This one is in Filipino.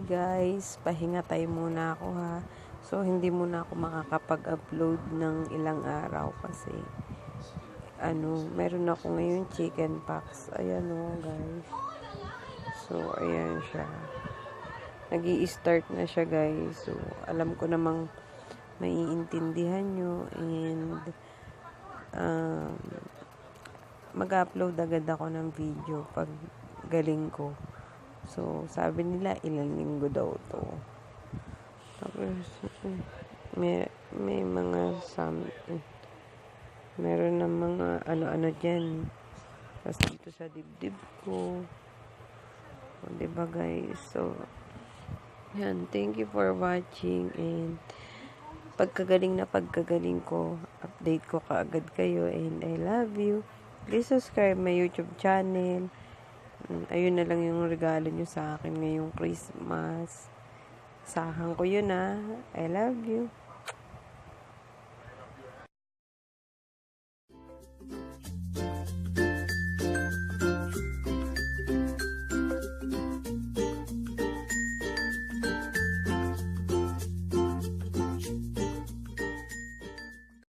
guys, pahinga tayo muna ako ha. So hindi muna ako makakapag-upload ng ilang araw kasi meron ako ngayon chicken pox. Ayan guys. So ayan siya. Nag-i-start na siya guys. So alam ko namang maiintindihan nyo and mag-upload agad ako ng video pag galing ko. So, sabi nila, ilang linggo daw to. Tapos, may mga something. Meron na mga ano-ano dyan. Tapos dito sa dibdib ko. O, diba guys? So, yan. Thank you for watching. And, pagkagaling ko, update ko kaagad kayo. And, I love you. Please subscribe my YouTube channel. Ayun na lang yung regalo nyo sa akin ngayong Christmas. Sahan ko yun I love you.